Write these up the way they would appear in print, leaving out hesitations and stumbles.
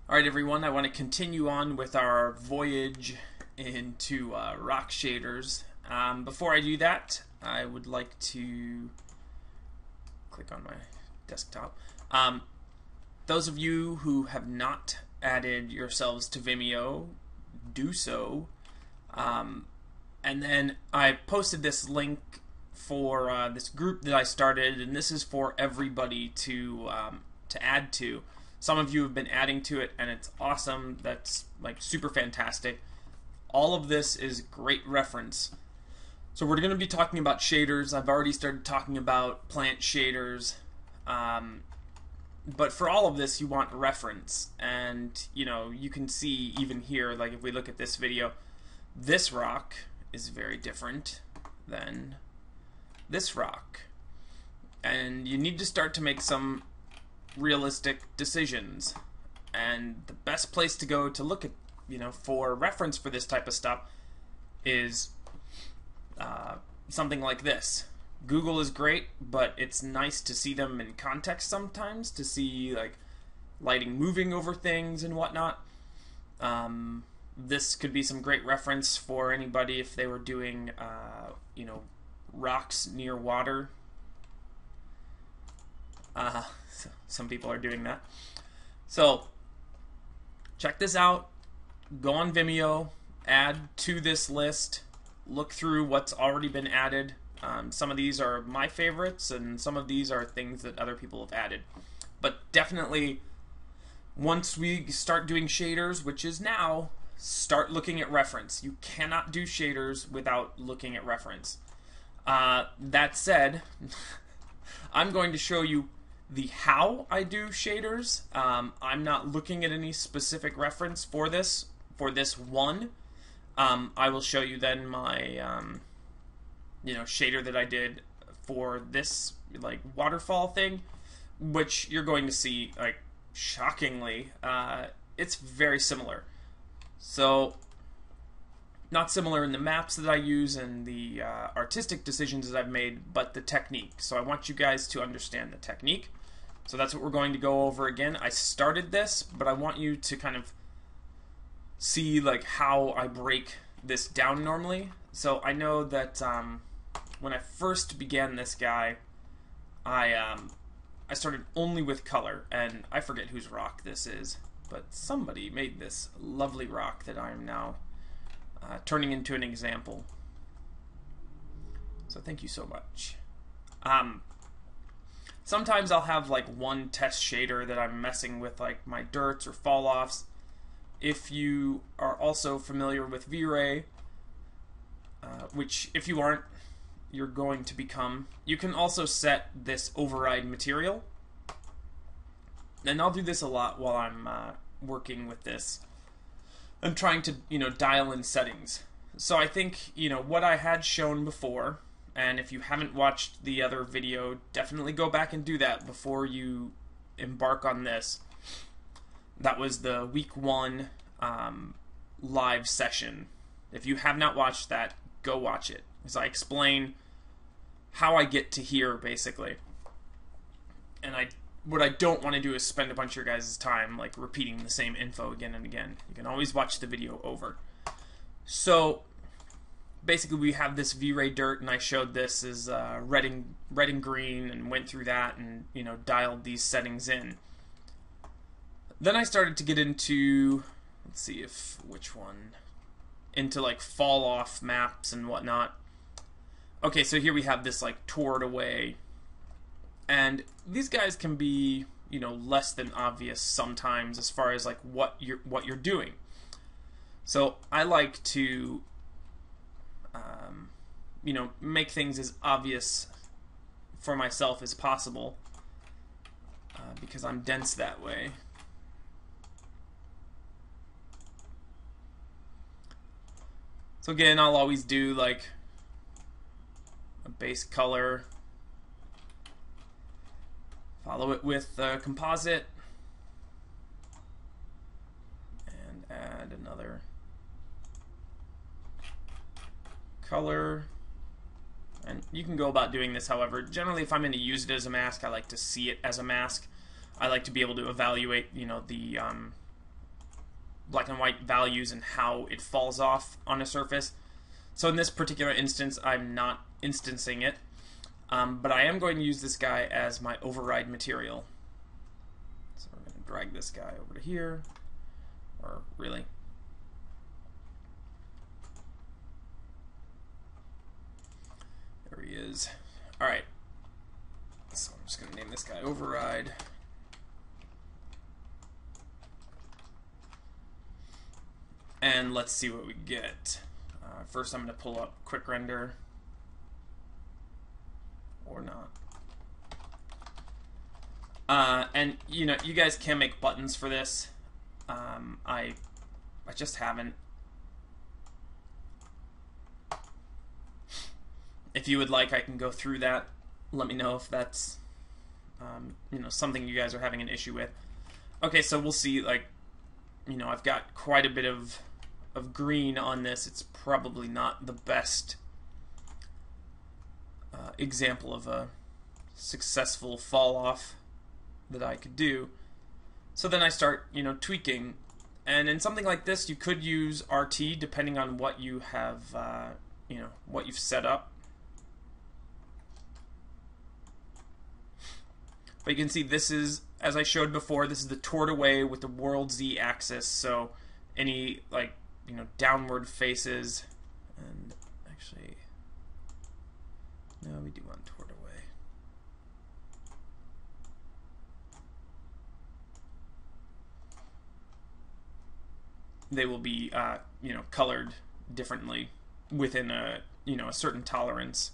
Alright everyone, I want to continue on with our voyage into rock shaders. Before I do that, I would like to click on my desktop. Those of you who have not added yourselves to Vimeo, do so. And then I posted this link for this group that I started, and this is for everybody to add to. Some of you have been adding to it, and it's awesome. That's like super fantastic. All of this is great reference. So we're going to be talking about shaders. I've already started talking about plant shaders. But for all of this, you want reference. And, you know, you can see even here, like if we look at this video, this rock is very different than this rock. And you need to start to make some realistic decisions, and the best place to go to look at, you know, for reference for this type of stuff is something like this. Google is great, but it's nice to see them in context sometimes, to see like lighting moving over things and whatnot. This could be some great reference for anybody if they were doing you know, rocks near water. Some people are doing that. So check this out. Go on Vimeo, add to this list, look through what's already been added. Some of these are my favorites, and some of these are things that other people have added. But definitely, once we start doing shaders, which is now, start looking at reference. You cannot do shaders without looking at reference. That said, I'm going to show you the how I do shaders. I'm not looking at any specific reference for this one. I will show you then my you know, shader that I did for this like waterfall thing, which you're going to see, like, shockingly, it's very similar. So not similar in the maps that I use and the artistic decisions that I've made, but the technique. So I want you guys to understand the technique. So that's what we're going to go over again. I started this, but I want you to kind of see like how I break this down normally. So I know that when I first began this guy, I started only with color, and I forget whose rock this is, but somebody made this lovely rock that I am now turning into an example. So thank you so much. Sometimes I'll have like one test shader that I'm messing with, like my dirts or fall-offs. If you are also familiar with V-Ray, which if you aren't, you're going to become, you can also set this override material. And I'll do this a lot while I'm working with this. I'm trying to, you know, dial in settings. So I think, you know, what I had shown before, and if you haven't watched the other video, definitely go back and do that before you embark on this. That was the week 1 live session. If you have not watched that, go watch it, as I explain how I get to here, basically. And what I don't want to do is spend a bunch of your guys' time like repeating the same info again and again. You can always watch the video over. So basically we have this V-Ray dirt, and I showed this as red and green, and went through that and, you know, dialed these settings in. Then I started to get into, let's see if, which one, into like fall off maps and whatnot. Okay, so here we have this like toward away, and these guys can be, you know, less than obvious sometimes as far as like what you're doing. So I like to you know, make things as obvious for myself as possible, because I'm dense that way. So again, I'll always do like a base color, follow it with composite, and add another color. And you can go about doing this however. Generally, if I'm going to use it as a mask, I like to see it as a mask. I like to be able to evaluate, you know, the black and white values and how it falls off on a surface. So in this particular instance, I'm not instancing it, but I am going to use this guy as my override material. So we're going to drag this guy over to here, or really. There he is. All right. So I'm just going to name this guy override. And let's see what we get. First, I'm going to pull up Quick Render, or not. And you know, you guys can make buttons for this. I just haven't. If you would like, I can go through that. Let me know if that's you know, something you guys are having an issue with. Okay, so we'll see. Like, you know, I've got quite a bit of green on this. It's probably not the best example of a successful fall off that I could do. So then I start, you know, tweaking. And in something like this, you could use RT depending on what you have, you know, what you've set up. But you can see this is, as I showed before, this is the toward away with the world Z axis. So any, like, you know, downward faces, and actually, no, we do want toward away. They will be, you know, colored differently within a, you know, a certain tolerance.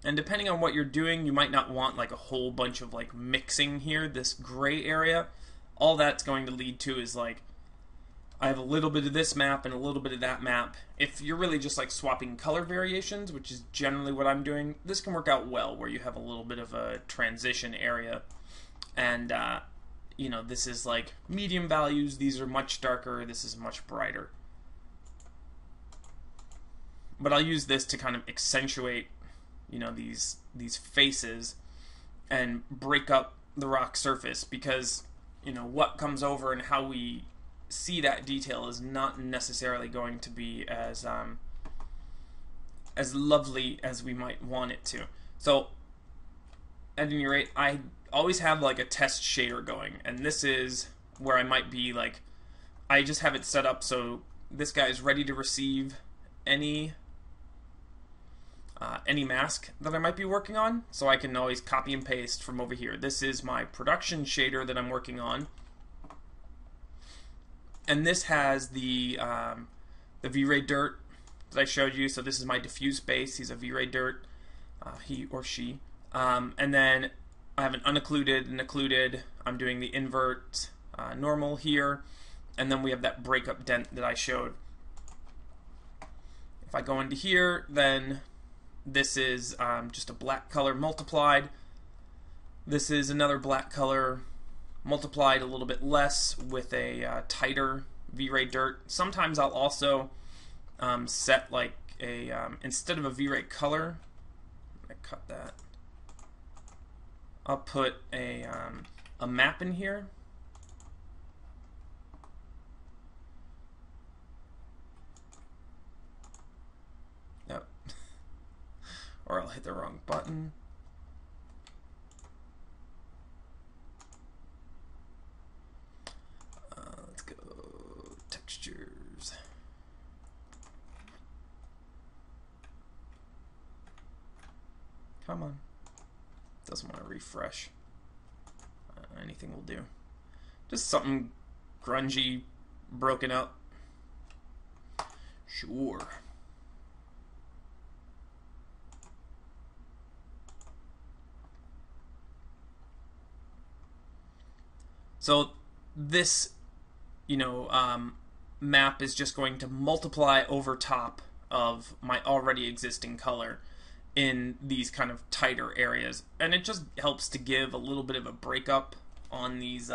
And depending on what you're doing, you might not want like a whole bunch of like mixing here, this gray area. All that's going to lead to is like, I have a little bit of this map and a little bit of that map. If you're really just like swapping color variations, which is generally what I'm doing, this can work out well where you have a little bit of a transition area. And, you know, this is like medium values, these are much darker, this is much brighter. But I'll use this to kind of accentuate, you know, these faces and break up the rock surface, because, you know, what comes over and how we see that detail is not necessarily going to be as lovely as we might want it to. So at any rate, I always have like a test shader going, and this is where I might be like, I just have it set up so this guy is ready to receive any mask that I might be working on, so I can always copy and paste from over here. This is my production shader that I'm working on, and this has the V-Ray Dirt that I showed you. So this is my diffuse base. He's a V-Ray Dirt, he or she, and then I have an unoccluded and occluded. I'm doing the invert normal here, and then we have that breakup dent that I showed. If I go into here, then this is just a black color multiplied. This is another black color multiplied a little bit less with a tighter V-Ray Dirt. Sometimes I'll also set like a, instead of a V-Ray color, I cut that, I'll put a map in here. Or I'll hit the wrong button. Let's go textures. Come on. Doesn't want to refresh. Anything will do. Just something grungy, broken up. Sure. So this, you know, map is just going to multiply over top of my already existing color in these kind of tighter areas, and it just helps to give a little bit of a breakup on these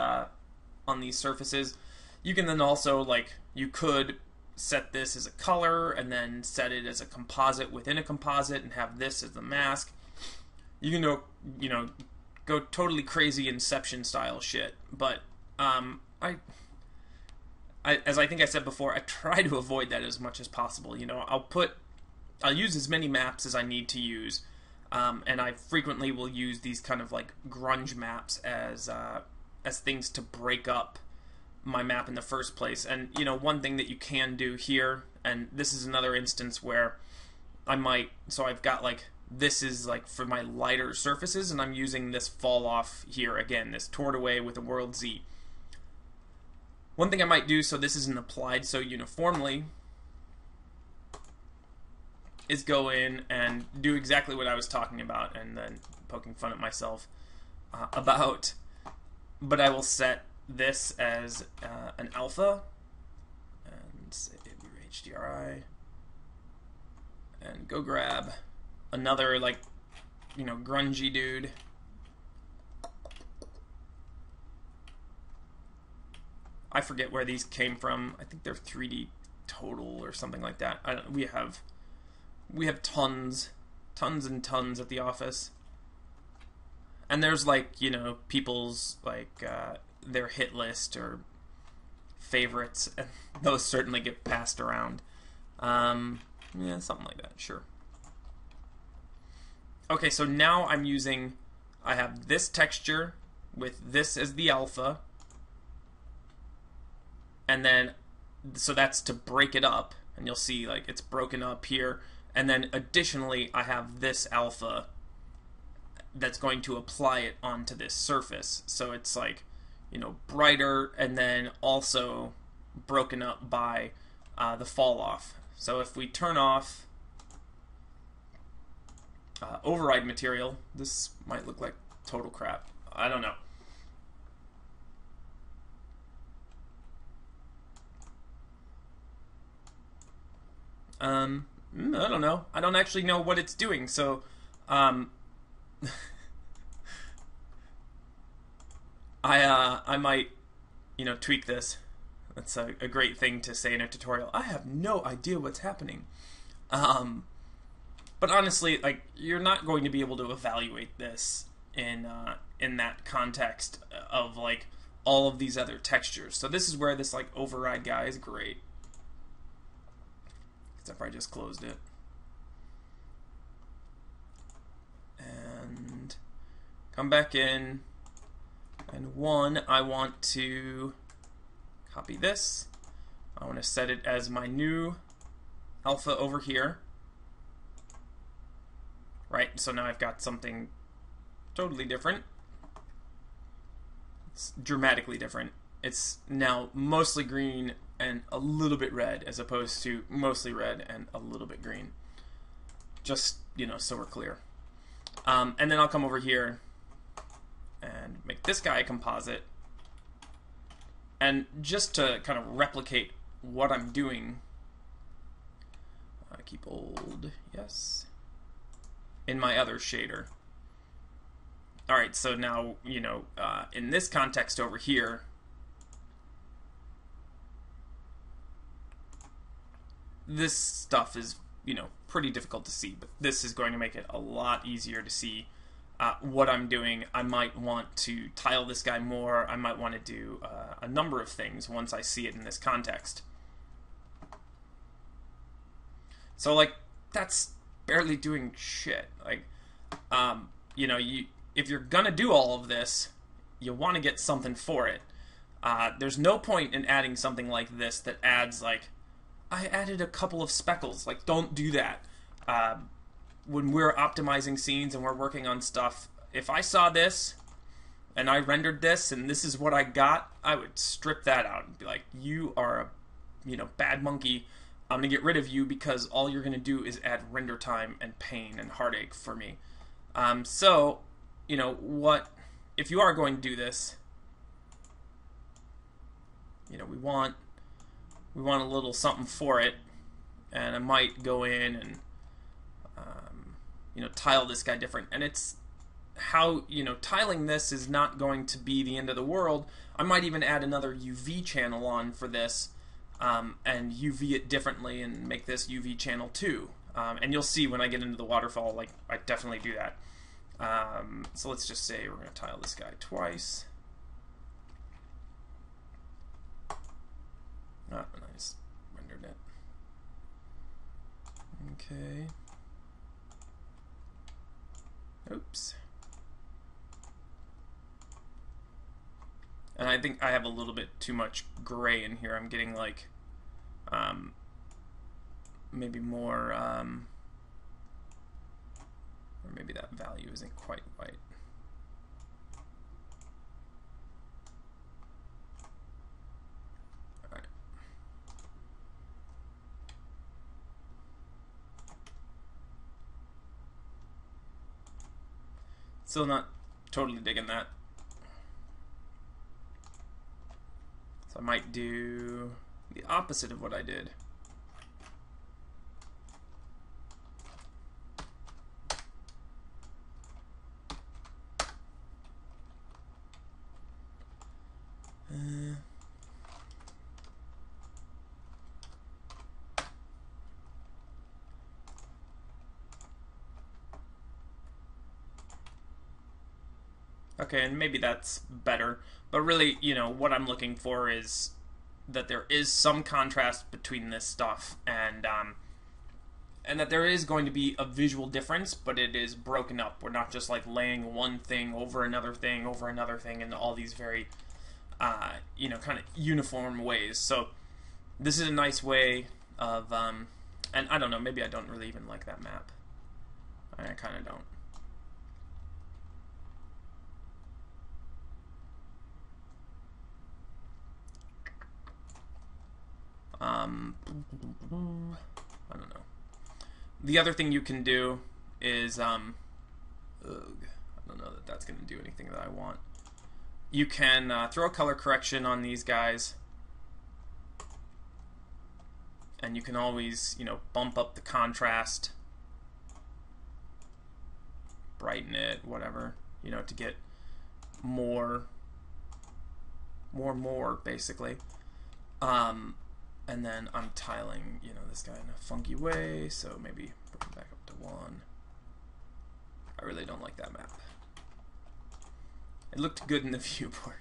surfaces. You can then also, like, you could set this as a color and then set it as a composite within a composite and have this as the mask. You can, you know, go totally crazy Inception style shit. But as I think I said before, I try to avoid that as much as possible. You know, I'll use as many maps as I need to use, and I frequently will use these kind of like grunge maps as things to break up my map in the first place. And you know, one thing that you can do here, and this is another instance where I've got like, this is like for my lighter surfaces, and I'm using this fall off here again, this Tortaway with a World Z. One thing I might do, so this isn't applied so uniformly, is go in and do exactly what I was talking about, and then poking fun at myself about, but I will set this as an alpha, and say HDRI, and go grab another, like, you know, grungy dude. I forget where these came from. I think they're 3D Total or something like that. We have tons and tons at the office. And there's, like, you know, people's, like, their hit list or favorites. And those certainly get passed around. Yeah, something like that, sure. Okay, so now I have this texture with this as the alpha. And then, so that's to break it up. And you'll see, like, it's broken up here. And then additionally, I have this alpha that's going to apply it onto this surface. So it's like, you know, brighter, and then also broken up by the fall off. So if we turn off override material, this might look like total crap. I don't know. I don't know. I don't actually know what it's doing, so I might, you know, tweak this. That's a great thing to say in a tutorial. I have no idea what's happening. But honestly, like, you're not going to be able to evaluate this in that context of, like, all of these other textures. So this is where this, like, override guy is great. Except for I just closed it. And come back in. And I want to copy this. I want to set it as my new alpha over here. Right, so now I've got something totally different. It's dramatically different. It's now mostly green and a little bit red, as opposed to mostly red and a little bit green. Just, you know, so we're clear. And then I'll come over here and make this guy a composite. And just to kind of replicate what I'm doing, keep old, yes, in my other shader. Alright, so now, you know, in this context over here, this stuff is, you know, pretty difficult to see, but this is going to make it a lot easier to see what I'm doing. I might want to tile this guy more. I might want to do a number of things once I see it in this context. So, like, that's barely doing shit. Like, you know, if you're gonna do all of this, you want to get something for it. There's no point in adding something like this that adds, like, I added a couple of speckles. Like, don't do that. When we're optimizing scenes and we're working on stuff, if I saw this and I rendered this and this is what I got, I would strip that out and be like, you are a, you know, bad monkey. I'm gonna get rid of you because all you're gonna do is add render time and pain and heartache for me. So, you know, what if you are going to do this? You know, we want a little something for it, and I might go in and you know, tile this guy different. And it's how, you know, tiling this is not going to be the end of the world. I might even add another UV channel on for this, and UV it differently and make this UV channel 2. And you'll see when I get into the waterfall, like, I definitely do that. So let's just say we're going to tile this guy twice. Ah, nice. Rendered it. Okay. Oops. And I think I have a little bit too much gray in here. I'm getting like maybe more, or maybe that value isn't quite white. All right. Still not totally digging that. So I might do the opposite of what I did. Okay, and maybe that's better. But really, you know, what I'm looking for is that there is some contrast between this stuff, and that there is going to be a visual difference, but it is broken up. We're not just like laying one thing over another thing over another thing in all these very, you know, kind of uniform ways. So this is a nice way of, and I don't know, maybe I don't really even like that map. I kind of don't. I don't know. The other thing you can do is, I don't know that that's going to do anything that I want. You can throw a color correction on these guys, and you can always, you know, bump up the contrast, brighten it, whatever, you know, to get more, basically. And then I'm tiling, you know, this guy in a funky way, so maybe bring it back up to 1. I really don't like that map. It looked good in the viewport.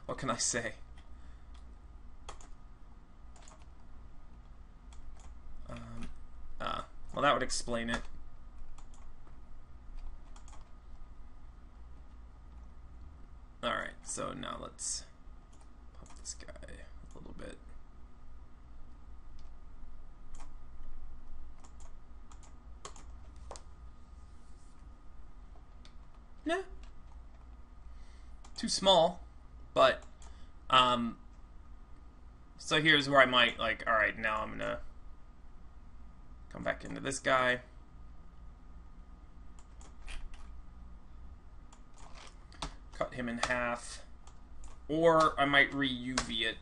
What can I say? Well, that would explain it. Alright, so now let's pop this guy a little bit. Nah. Too small, but so here's where I might like, alright, now I'm gonna come back into this guy. Cut him in half. Or I might re-UV it,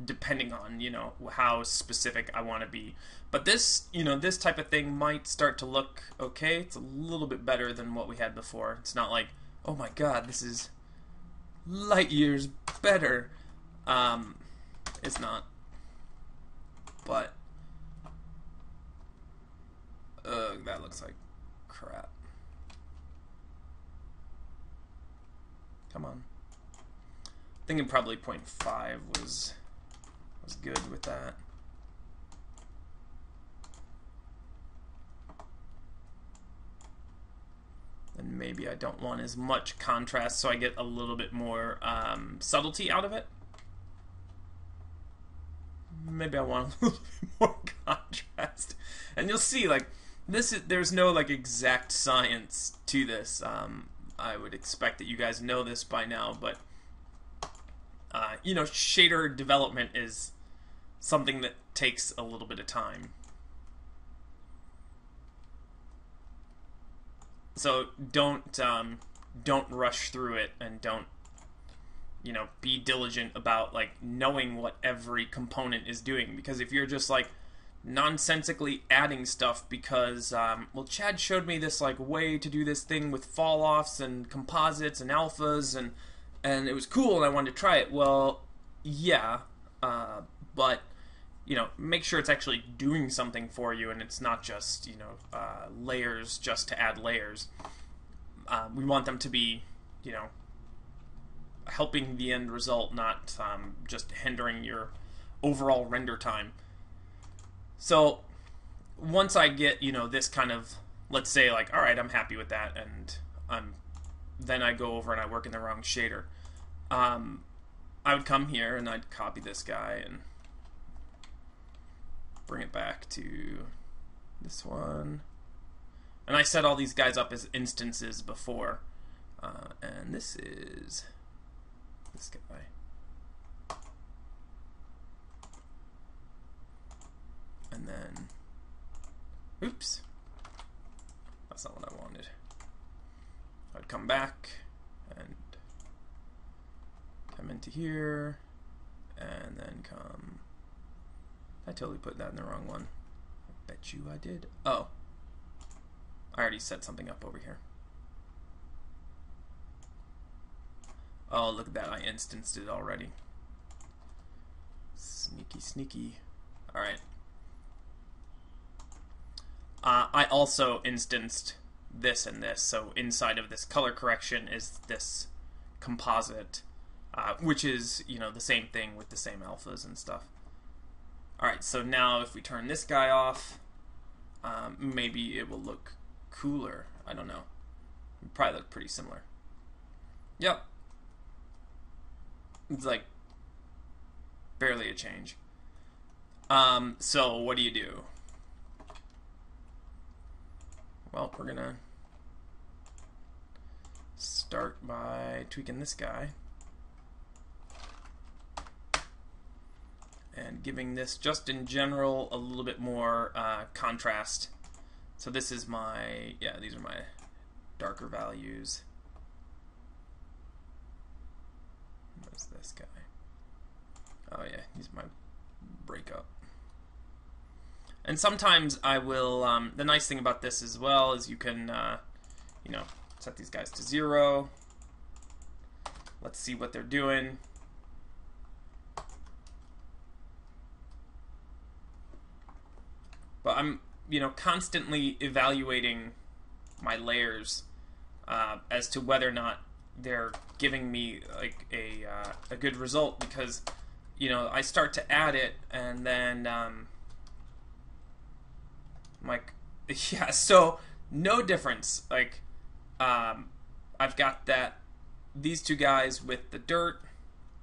depending on, you know, how specific I want to be. But this, you know, this type of thing might start to look okay. It's a little bit better than what we had before. It's not like, oh my god, this is light years better. It's not. But, that looks like crap. Come on. Thinking probably 0.5 was good with that. And maybe I don't want as much contrast, so I get a little bit more subtlety out of it. Maybe I want a little bit more contrast. And you'll see, like, there's no like exact science to this. I would expect that you guys know this by now, but you know, shader development is something that takes a little bit of time. So don't rush through it, and don't, you know, be diligent about like knowing what every component is doing, because if you're just like nonsensically adding stuff because well, Chad showed me this like way to do this thing with fall offs and composites and alphas, and it was cool and I wanted to try it. Well, yeah, but you know, make sure it's actually doing something for you and it's not just, you know, layers just to add layers. We want them to be, you know, helping the end result, not just hindering your overall render time. So once I get, you know, this kind of, let's say like, all right, I'm happy with that, and then I go over and I work in the wrong shader. I would come here and I'd copy this guy and bring it back to this one. And I set all these guys up as instances before. And this is this guy. And then, oops, that's not what I wanted. I'd come back and come into here, and then come, I totally put that in the wrong one. I bet you I did. Oh, I already set something up over here. Oh, look at that, I instanced it already. Sneaky, sneaky. Alright. I also instanced this and this, so inside of this color correction is this composite, which is, you know, the same thing with the same alphas and stuff. Alright, so now if we turn this guy off, maybe it will look cooler. I don't know. It'd probably look pretty similar. Yep. It's like barely a change. So what do? Well, we're gonna start by tweaking this guy and giving this, just in general, a little bit more contrast. So this is my, yeah, these are my darker values. What's this guy? Oh yeah, he's my breakup. And sometimes I will, the nice thing about this as well is you can, you know, set these guys to 0. Let's see what they're doing. But I'm, you know, constantly evaluating my layers as to whether or not they're giving me like a good result, because, you know, I start to add it and then I'm like, yeah, so no difference. Like, I've got these two guys with the dirt,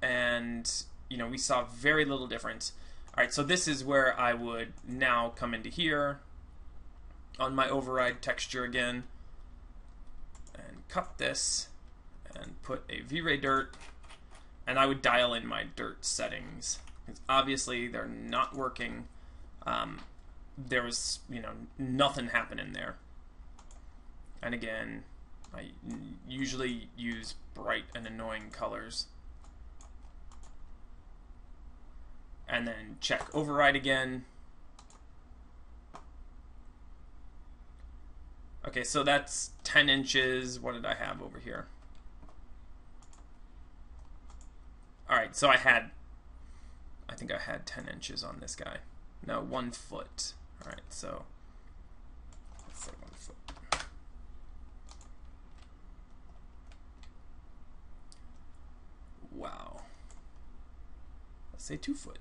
and, you know, we saw very little difference. Alright, so this is where I would now come into here on my override texture again and cut this and put a V-Ray dirt, and I would dial in my dirt settings, because obviously they're not working. There was, you know, nothing happening there. And again, I usually use bright and annoying colors. And then check override again. Okay, so that's 10 inches. What did I have over here? Alright, so I think I had 10 inches on this guy. No, 1 foot. Alright, so let's say 1 foot. Wow. Let's say 2 foot.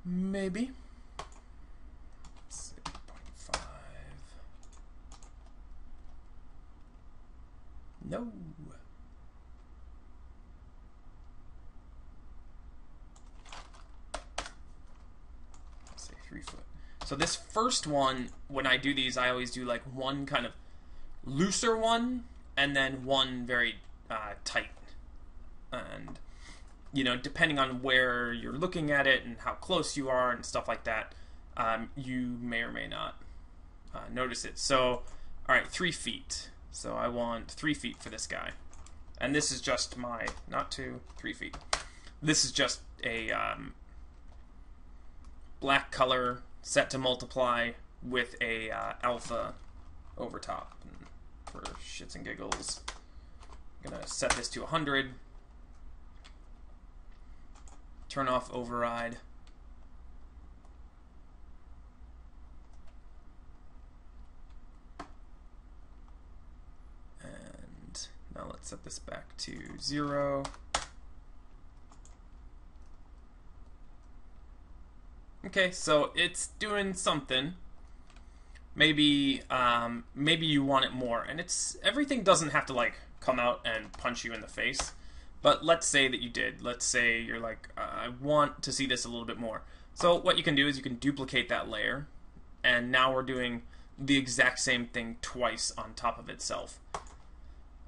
Maybe. Let's say 0.5. No. Let's say 3 foot. So this first one, when I do these, I always do like one kind of looser one and then one very tight. And, you know, depending on where you're looking at it and how close you are and stuff like that, you may or may not notice it. So, all right, 3 feet. So I want 3 feet for this guy. And this is just my, not 2, 3 feet. This is just a black color set to multiply with a alpha over top. And for shits and giggles. I'm going to set this to 100. Turn off override. And now let's set this back to 0. Okay, so it's doing something. Maybe maybe you want it more, and everything doesn't have to like come out and punch you in the face. But let's say that you did. Let's say you're like, I want to see this a little bit more. So what you can do is you can duplicate that layer, and now we're doing the exact same thing twice on top of itself.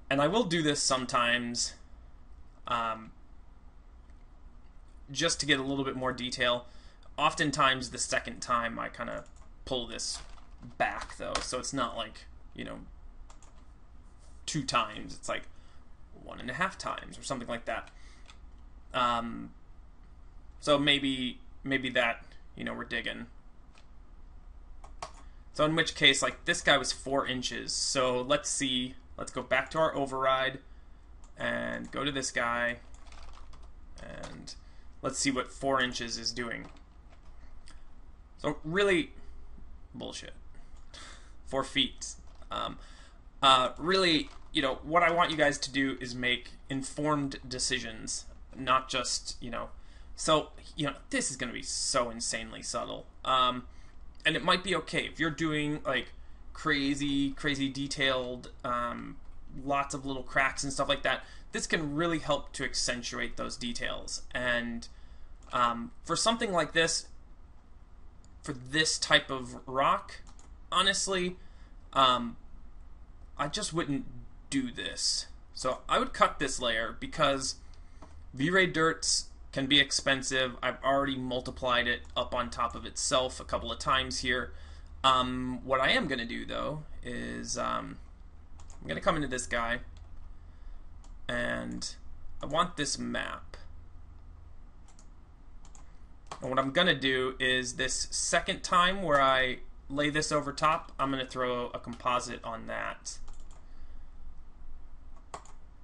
And I will do this sometimes, just to get a little bit more detail. Oftentimes the second time I kind of pull this back though, so it's not like, you know, 2 times, it's like 1.5 times or something like that. So maybe that, you know, we're digging. So in which case, like, this guy was 4 inches, so let's see, let's go back to our override and go to this guy, and let's see what 4 inches is doing. So really, bullshit. 4 feet. Really, you know, what I want you guys to do is make informed decisions, not just, you know, so, you know, this is going to be so insanely subtle. And it might be okay if you're doing, like, crazy detailed, lots of little cracks and stuff like that. This can really help to accentuate those details. And for something like this, for this type of rock, honestly, I just wouldn't do this. So I would cut this layer because V-Ray dirts can be expensive. I've already multiplied it up on top of itself a couple of times here. What I am going to do, though, is I'm going to come into this guy, and I want this map. And what I'm going to do is this second time where I lay this over top, I'm going to throw a composite on that,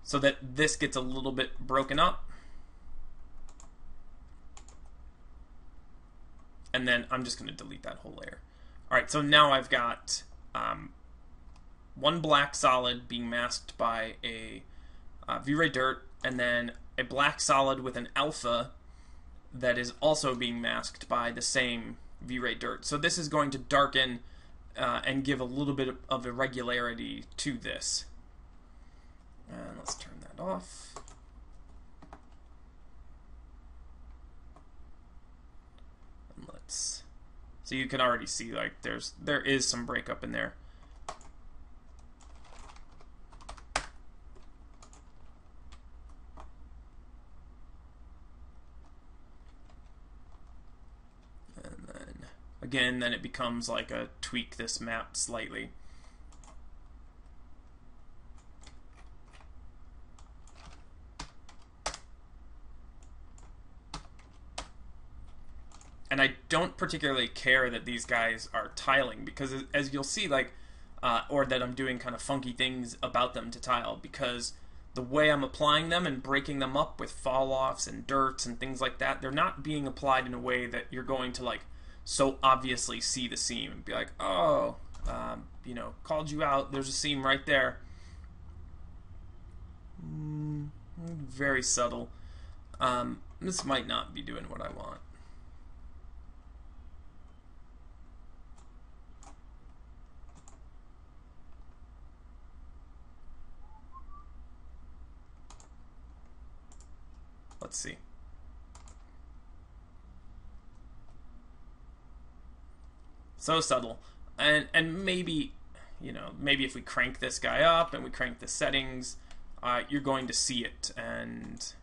so that this gets a little bit broken up. And then I'm just going to delete that whole layer. Alright, so now I've got one black solid being masked by a V-Ray dirt, and then a black solid with an alpha that is also being masked by the same V-Ray dirt. So this is going to darken and give a little bit of irregularity to this. And let's turn that off. And let's, so you can already see, like, there is some breakup in there. And then again, then it becomes like a tweak this map slightly. And I don't particularly care that these guys are tiling, because as you'll see, like, or that I'm doing kind of funky things about them to tile, because the way I'm applying them and breaking them up with fall-offs and dirts and things like that, they're not being applied in a way that you're going to, like, so obviously see the seam and be like, oh, you know, called you out, there's a seam right there. Very subtle. This might not be doing what I want. Let's see. So subtle. And maybe, you know, maybe if we crank this guy up and we crank the settings, you're going to see it. And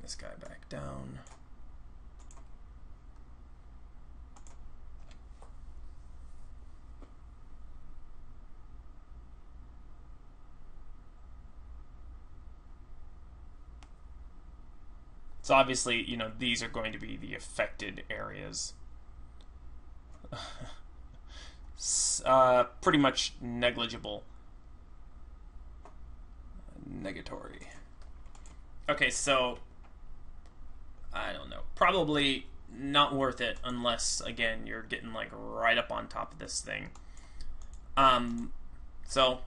this guy back down. So obviously, you know, these are going to be the affected areas. Pretty much negligible. Negatory. Okay, so I don't know. Probably not worth it unless, again, you're getting like right up on top of this thing. So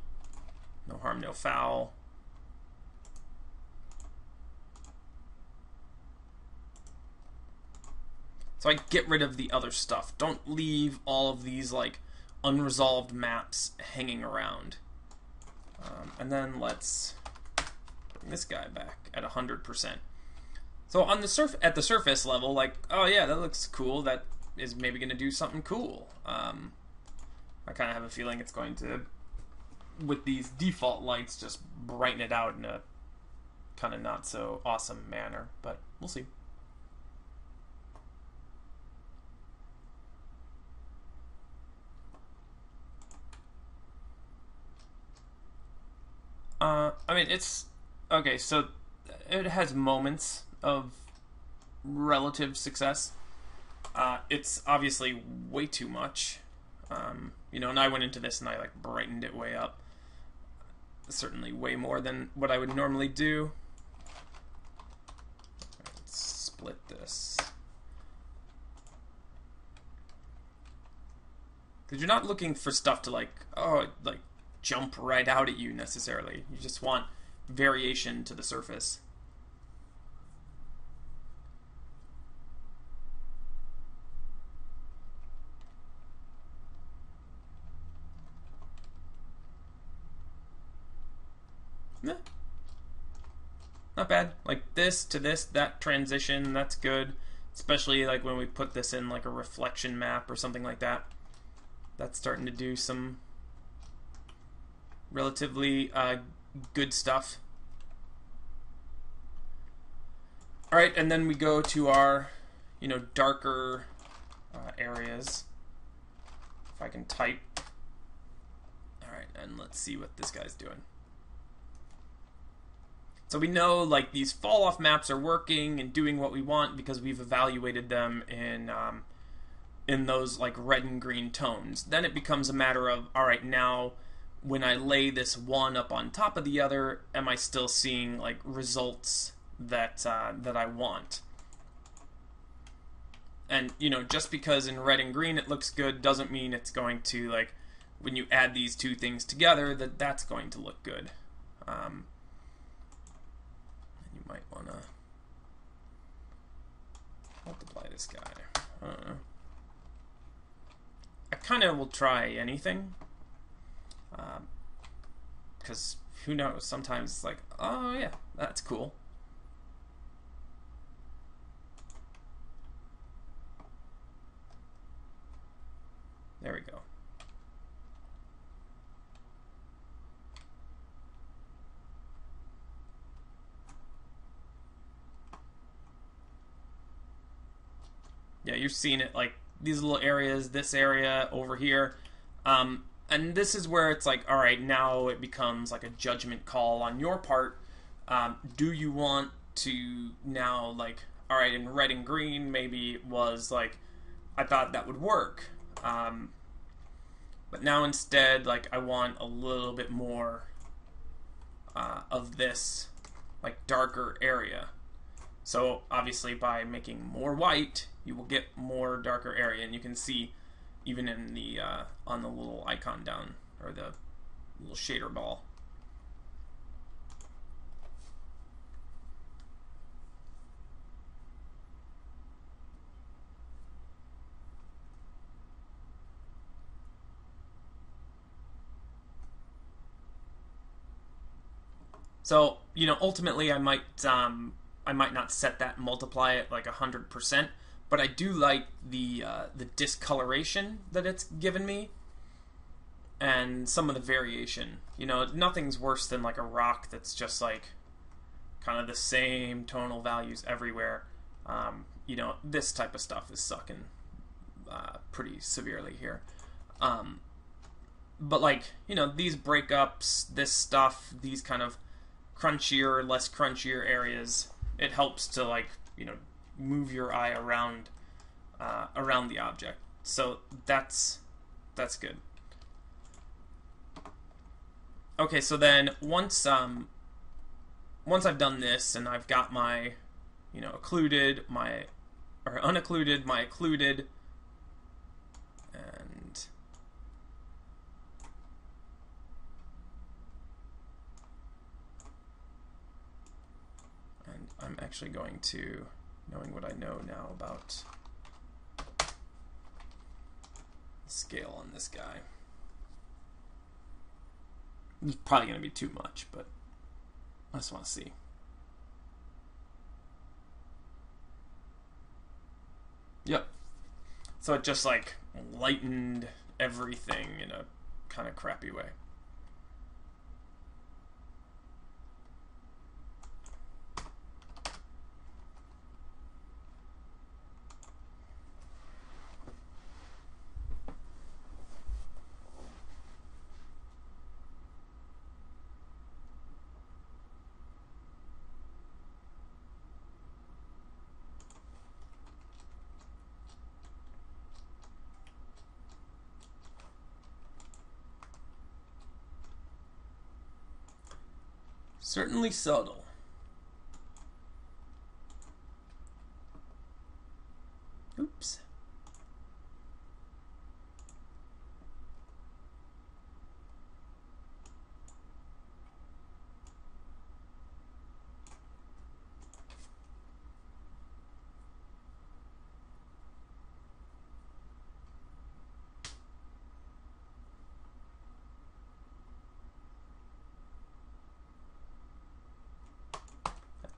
no harm, no foul. So I get rid of the other stuff. Don't leave all of these like unresolved maps hanging around. And then let's bring this guy back at 100%. So on the at the surface level, like, oh yeah, that looks cool. That is maybe going to do something cool. I kind of have a feeling it's going to, with these default lights, just brighten it out in a kind of not so awesome manner. But we'll see. I mean, it's okay. So it has moments of relative success. It's obviously way too much. You know, and I went into this and I like brightened it way up. Certainly way more than what I would normally do. Let's split this. Because you're not looking for stuff to like, oh, like jump right out at you necessarily. You just want variation to the surface. Yeah. Not bad. Like this to this, that transition, that's good. Especially like when we put this in like a reflection map or something like that. That's starting to do some relatively good stuff. Alright, and then we go to our, you know, darker areas. If I can type. Alright, and let's see what this guy's doing. So we know like these fall off maps are working and doing what we want because we've evaluated them in those like red and green tones. Then it becomes a matter of, all right, now when I lay this one up on top of the other, am I still seeing like results that that I want? And you know, just because in red and green it looks good doesn't mean it's going to, like, when you add these two things together, that's going to look good. You might want to multiply this guy. I don't know. I kind of will try anything. Because who knows? Sometimes it's like, oh yeah, that's cool. There we go. Yeah, you're seeing it like these little areas, this area over here. And this is where it's like, all right, now it becomes like a judgment call on your part. Do you want to now, like, all right, in red and green, maybe it was like, I thought that would work. But now instead, like, I want a little bit more of this, like, darker area. So obviously by making more white, you will get more darker area, and you can see even in the on the little icon down, or the little shader ball. So, you know, ultimately I might not set that multiply at like 100%, but I do like the discoloration that it's given me, and some of the variation. You know, nothing's worse than like a rock that's just like kind of the same tonal values everywhere, you know, this type of stuff is sucking pretty severely here. But like, you know, these breakups, this stuff, these kind of crunchier, less crunchier areas, it helps to, like, you know, move your eye around around the object. So that's good. Okay, so then once I've done this and I've got my, you know, occluded, my, or unoccluded, my occluded, and I'm actually going to, knowing what I know now about scale on this guy. It's probably going to be too much, but I just want to see. Yep. So it just like lightened everything in a kind of crappy way. Certainly subtle. Oops.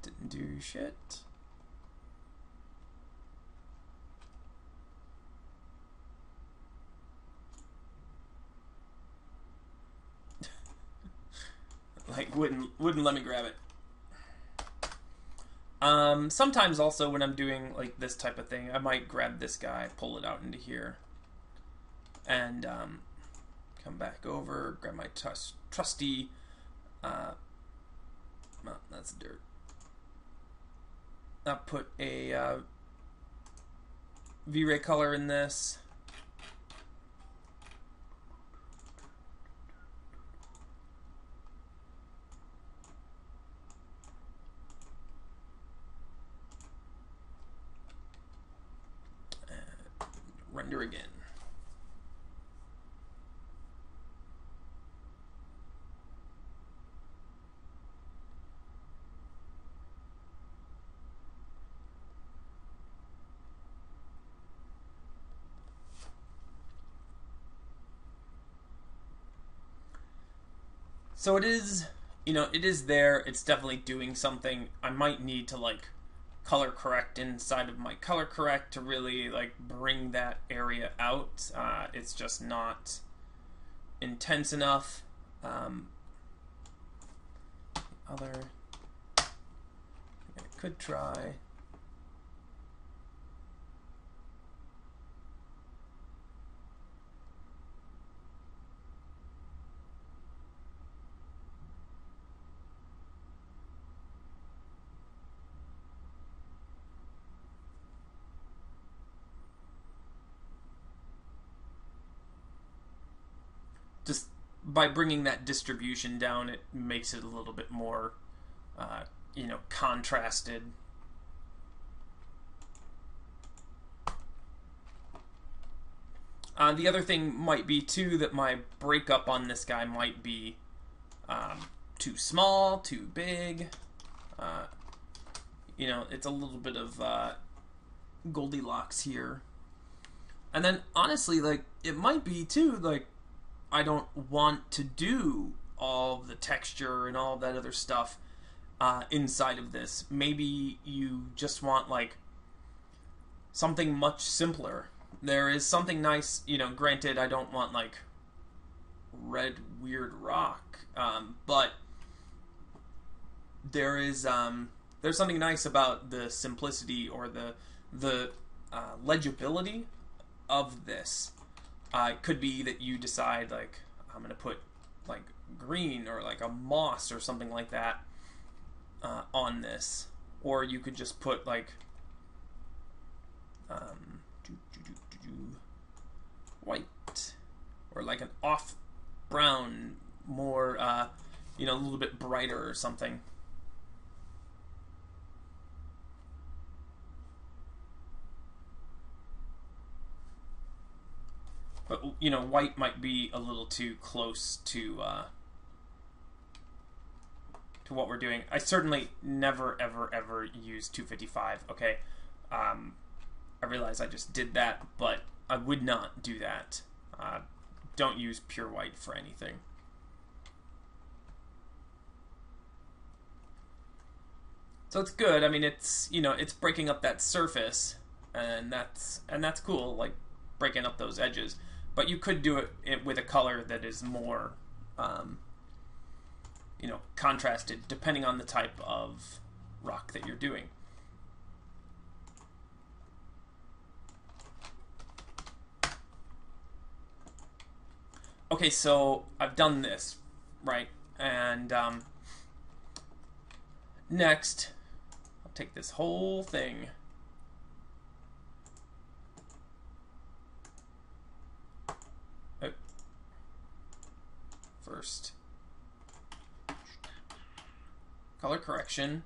Didn't do shit. Like wouldn't let me grab it. Sometimes also when I'm doing like this type of thing, I might grab this guy, pull it out into here, and come back over, grab my trusty. No, that's dirt. I'll put a V-Ray color in this. And render again. So it is, you know, it is there. It's definitely doing something. I might need to like color correct inside of my color correct to really like bring that area out. It's just not intense enough. Other, I could try. Just by bringing that distribution down, it makes it a little bit more, you know, contrasted. The other thing might be, too, that my breakup on this guy might be too small, too big. You know, it's a little bit of Goldilocks here. And then, honestly, like, it might be, too, like, I don't want to do all the texture and all that other stuff inside of this. Maybe you just want, like, something much simpler. There is something nice, you know, granted, I don't want, like, red weird rock, but there's something nice about the simplicity or the legibility of this. It could be that you decide, like, I'm gonna put like green or like a moss or something like that on this, or you could just put like white or like an off brown, more you know, a little bit brighter or something. But, you know, white might be a little too close to what we're doing. I certainly never, ever, ever use 255, okay? I realize I just did that, but I would not do that. Don't use pure white for anything. So it's good. I mean, it's, you know, it's breaking up that surface, and that's cool, like breaking up those edges. But you could do it with a color that is more, you know, contrasted, depending on the type of rock that you're doing. Okay, so I've done this, right? And next, I'll take this whole thing. First, color correction,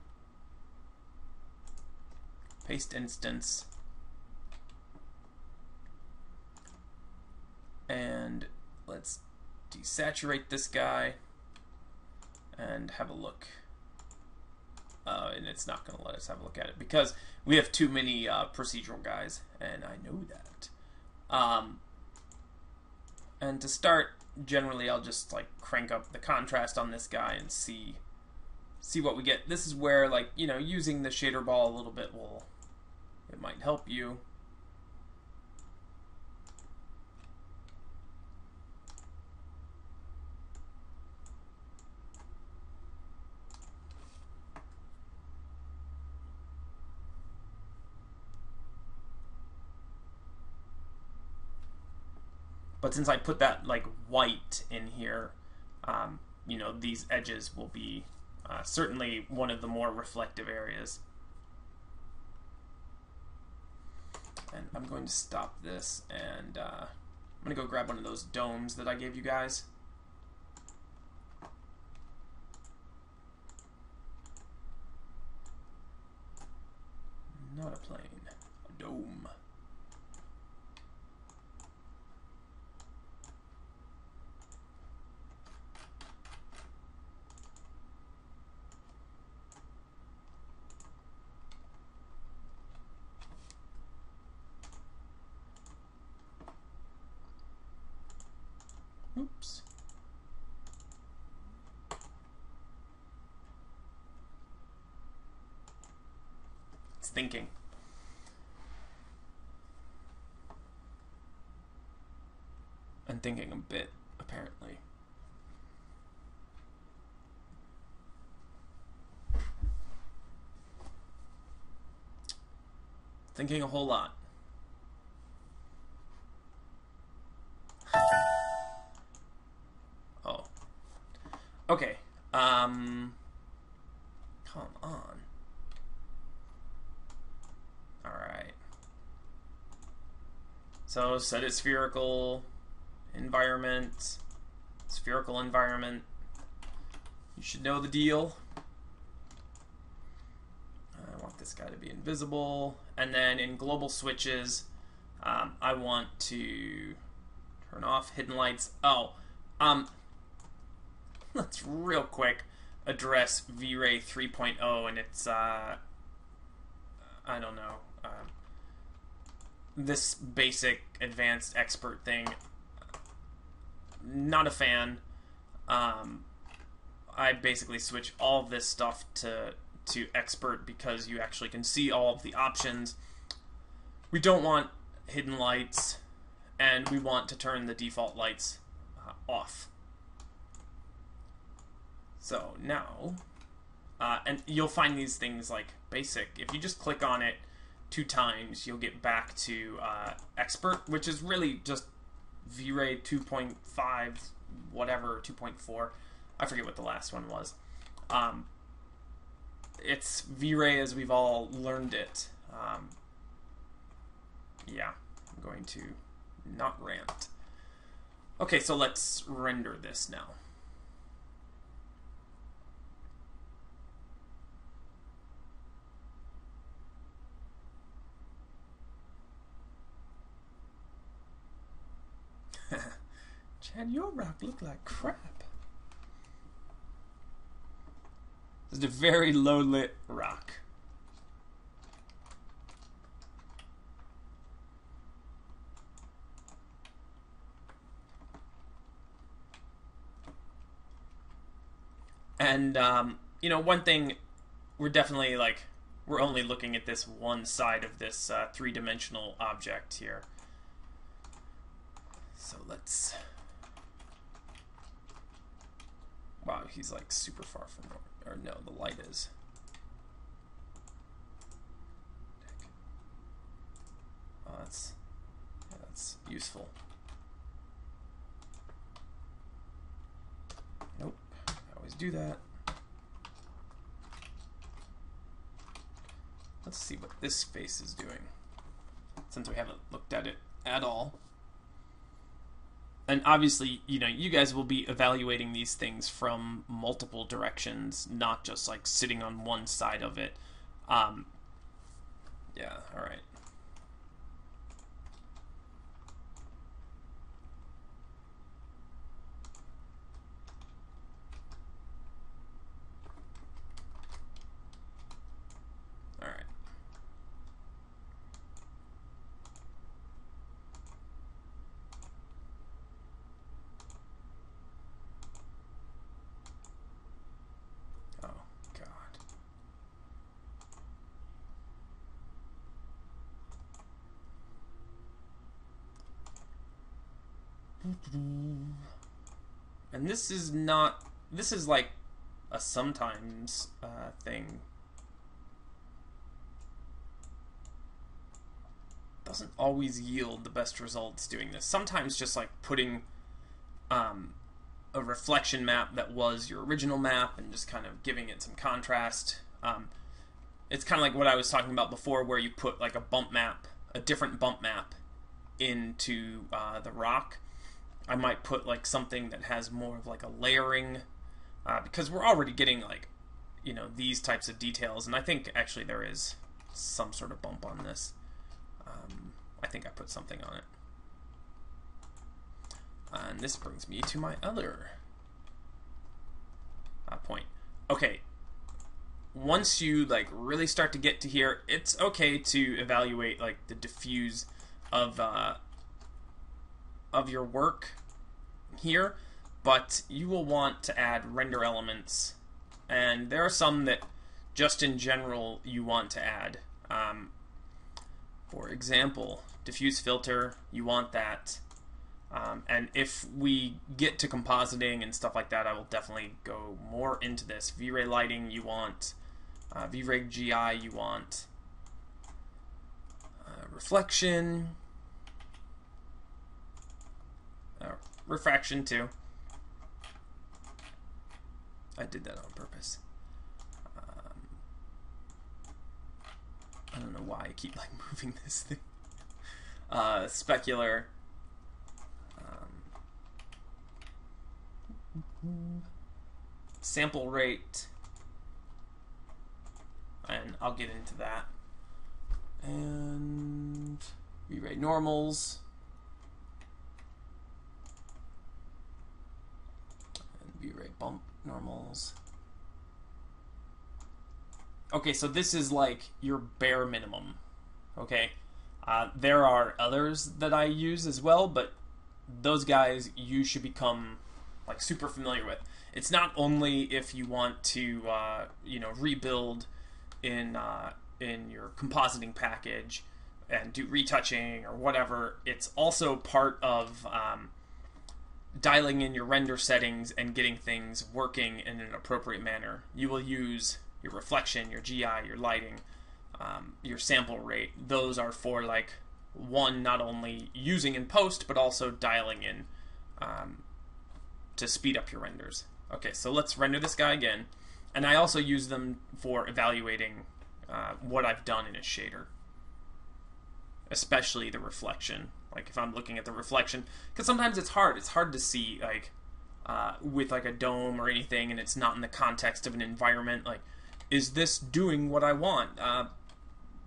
paste instance, and let's desaturate this guy and have a look. And it's not going to let us have a look at it because we have too many procedural guys, and I know that. And to start, generally I'll just like crank up the contrast on this guy and see what we get. This is where, like, you know, using the shader ball a little bit it might help you. But since I put that like white in here, you know, these edges will be certainly one of the more reflective areas. And I'm going to stop this, and I'm going to go grab one of those domes that I gave you guys. Not a plane, a dome. Oops. It's thinking. And thinking a bit, apparently. Thinking a whole lot. Oh. Okay. Come on. Alright. So set it spherical environment. Spherical environment. You should know the deal. I want this guy to be invisible. And then in global switches, I want to turn off hidden lights. Oh, let's real quick address V-Ray 3.0 and its, I don't know, this basic advanced expert thing. Not a fan. I basically switch all of this stuff to expert because you actually can see all of the options. We don't want hidden lights, and we want to turn the default lights off. So now And you'll find these things like basic. If you just click on it 2 times, you'll get back to expert, which is really just V-Ray 2.5, whatever, 2.4. I forget what the last one was. It's V-Ray as we've all learned it. Yeah, I'm going to not rant. Okay, so let's render this now. Chad, your rock look like crap. This is a very low lit rock. And you know, one thing, we're definitely like, we're only looking at this one side of this 3-dimensional object here. So let's... Wow, he's like super far from... Or no, the light is. Oh, that's useful. Nope, I always do that. Let's see what this face is doing, since we haven't looked at it at all. And obviously, you know, you guys will be evaluating these things from multiple directions, not just like sitting on one side of it. Yeah, all right. All right. And this is not, this is like a sometimes thing. Doesn't always yield the best results doing this. Sometimes just like putting a reflection map that was your original map and just kind of giving it some contrast. It's kind of like what I was talking about before, where you put like a bump map, a different bump map into the rock. I might put like something that has more of like a layering, because we're already getting like, you know, these types of details, and I think actually there is some sort of bump on this. I think I put something on it. And this brings me to my other point. Okay, once you like really start to get to here, it's okay to evaluate like the diffuse of your work here, but you will want to add render elements, and there are some that just in general you want to add. For example, diffuse filter, you want that, and if we get to compositing and stuff like that, I will definitely go more into this. V-Ray lighting, you want V-Ray GI, you want reflection, refraction too. I did that on purpose. I don't know why I keep like moving this thing. Specular. Sample rate. And I'll get into that. And V-Ray normals. V-Ray bump normals. Okay, so this is like your bare minimum. Okay, there are others that I use as well, but those guys you should become like super familiar with. It's not only if you want to you know, rebuild in your compositing package and do retouching or whatever. It's also part of dialing in your render settings and getting things working in an appropriate manner. You will use your reflection, your GI, your lighting, your sample rate. Those are for like one, not only using in post, but also dialing in to speed up your renders. Okay, so let's render this guy again. And I also use them for evaluating what I've done in a shader, especially the reflection. Like if I'm looking at the reflection, because sometimes it's hard. It's hard to see like with like a dome or anything, and it's not in the context of an environment. Like, is this doing what I want?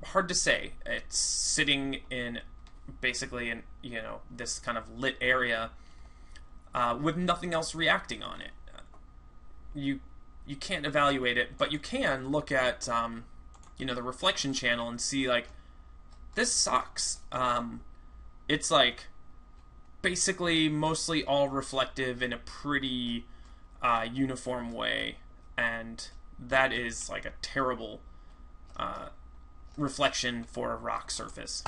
Hard to say. It's sitting in basically in this kind of lit area with nothing else reacting on it. You can't evaluate it, but you can look at the reflection channel and see like this sucks. It's like basically mostly all reflective in a pretty uniform way, and that is like a terrible reflection for a rock surface.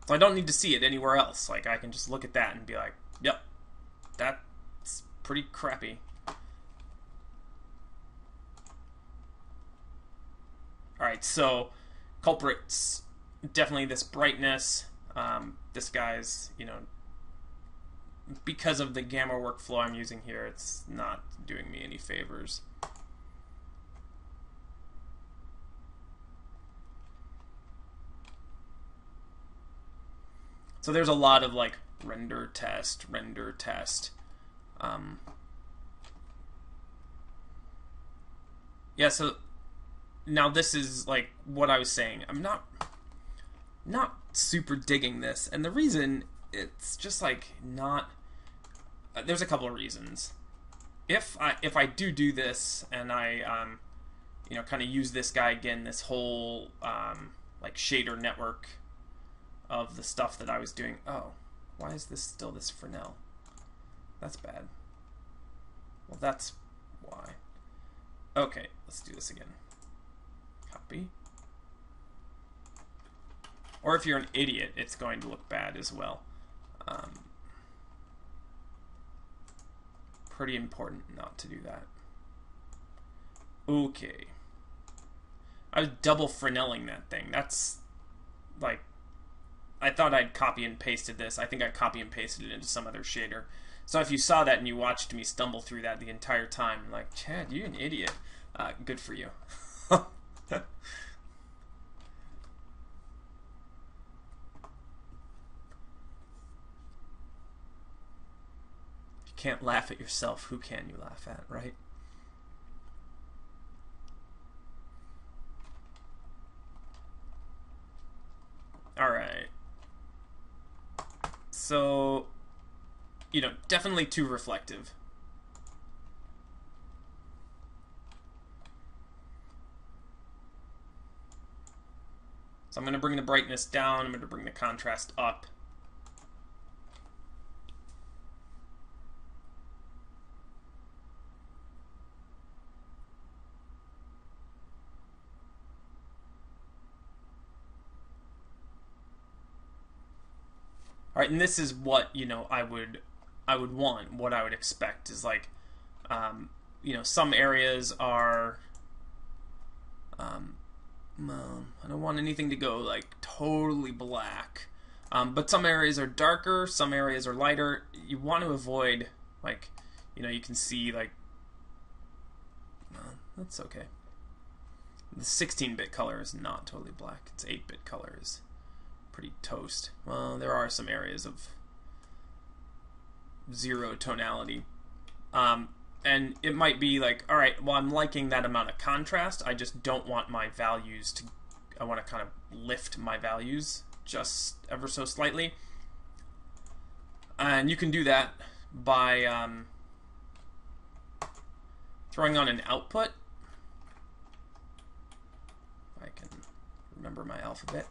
So I don't need to see it anywhere else. Like I can just look at that and be like, yep, that's pretty crappy. Alright, so culprits, definitely this brightness. This guy's, because of the gamma workflow I'm using here, it's not doing me any favors. So there's a lot of like render test. Yeah, so now this is like what I was saying. I'm not super digging this, and the reason it's just like not. There's a couple of reasons. If I do this and I kind of use this guy again, this whole like shader network of the stuff that I was doing. Oh, why is this still this Fresnel? That's bad. Well, that's why. Okay, let's do this again. Copy. Or if you're an idiot, it's going to look bad as well. Pretty important not to do that. Okay. I was double Freneling that thing. That's like, I thought I'd copy and pasted this. I think I copy and pasted it into some other shader. So if you saw that and you watched me stumble through that the entire time, like, Chad, you're an idiot. Good for you. You can't laugh at yourself. Who can you laugh at, right? Alright. So, definitely too reflective. So I'm going to bring the brightness down. I'm going to bring the contrast up. All right, and this is what I would want. What I would expect is like, some areas are. I don't want anything to go like totally black, but some areas are darker, some areas are lighter. You want to avoid like, you can see like. That's okay. The 16-bit color is not totally black. It's 8-bit color is pretty toast. Well, there are some areas of zero tonality. And it might be like, all right, well, I'm liking that amount of contrast. I just don't want my values to, I want to kind of lift my values just ever so slightly. And you can do that by throwing on an output. If I can remember my alphabet.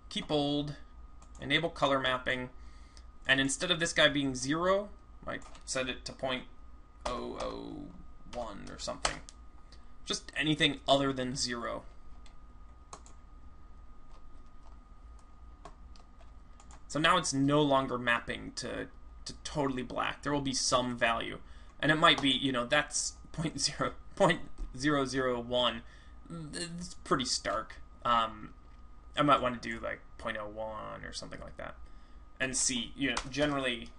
Keep old, enable color mapping, and instead of this guy being 0, I set it to 0.001 or something. Just anything other than 0. So now it's no longer mapping to totally black. There will be some value. And it might be, that's 0.001, it's pretty stark. I might want to do like 0.01 or something like that, and see, generally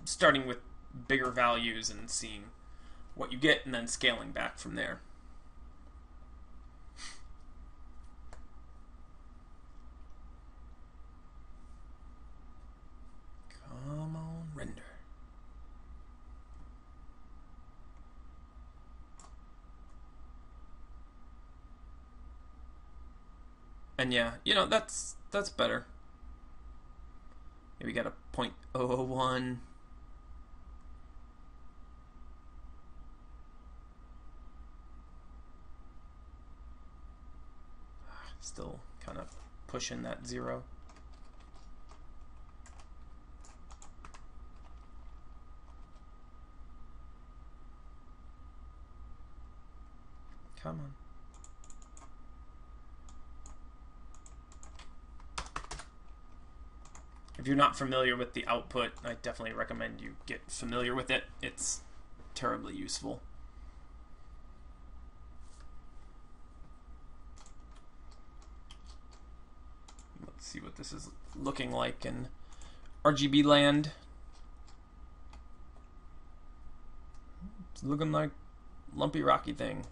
starting with bigger values and seeing what you get, and then scaling back from there. Come on, render. And yeah, that's better. We got a 0.001. Still kind of pushing that 0. Come on. If you're not familiar with the output, I definitely recommend you get familiar with it. It's terribly useful. Let's see what this is looking like in RGB land. It's looking like lumpy rocky thing.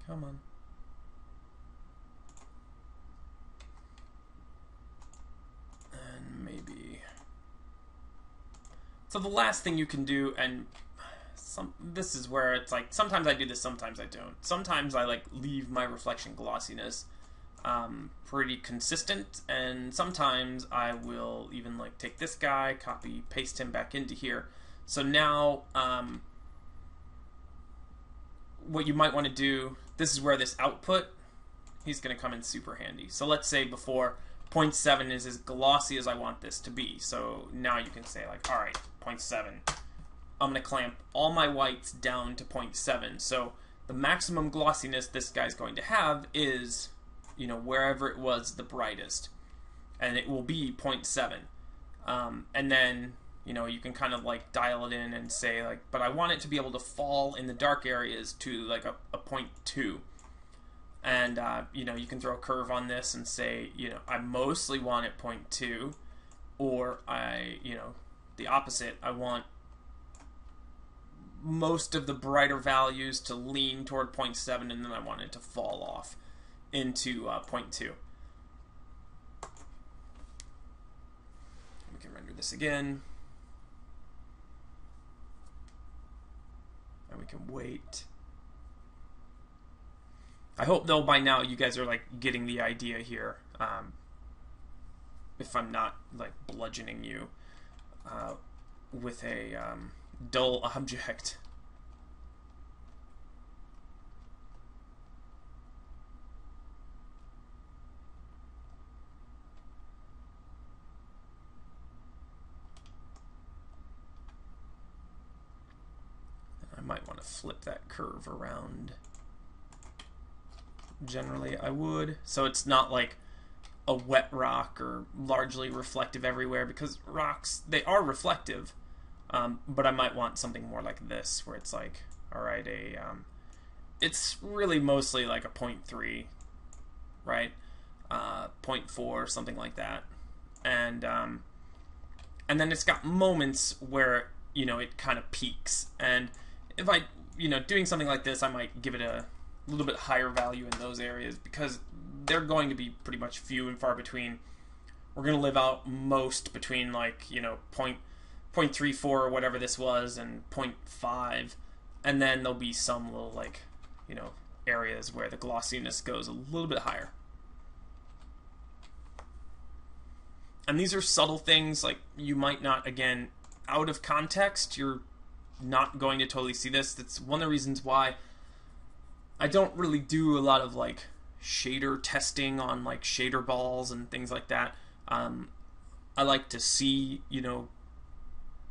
Come on. And maybe. So the last thing you can do, and this is where it's like, sometimes I do this, sometimes I don't. Sometimes I like leave my reflection glossiness pretty consistent, and sometimes I will even like take this guy, copy, paste him back into here. So now, what you might want to do, this is where this output, he's going to come in super handy. So let's say before 0.7 is as glossy as I want this to be. So now you can say like, all right, 0.7. I'm going to clamp all my whites down to 0.7. So the maximum glossiness this guy's going to have is, wherever it was the brightest. And it will be 0.7. And then, you can kind of like dial it in and say like, but I want it to be able to fall in the dark areas to like a 0.2. And, you can throw a curve on this and say, I mostly want it 0.2, or the opposite. I want most of the brighter values to lean toward 0.7, and then I want it to fall off into 0.2. We can render this again. And we can wait. I hope, though, by now you guys are like getting the idea here. If I'm not like bludgeoning you with a dull object. I might want to flip that curve around. Generally I would, so it's not like a wet rock or largely reflective everywhere, because rocks, they are reflective, but I might want something more like this, where it's like, alright, it's really mostly like a 0.3, right? 0.4, something like that, and then it's got moments where, it kind of peaks, and if I, doing something like this, I might give it a little bit higher value in those areas, because they're going to be pretty much few and far between. We're going to live out most between like, 0.34 or whatever this was and 0.5, and then there'll be some little like, areas where the glossiness goes a little bit higher. And these are subtle things, like you might not, again, out of context, you're not going to totally see this. That's one of the reasons why I don't really do a lot of like shader testing on like shader balls and things like that. I like to see,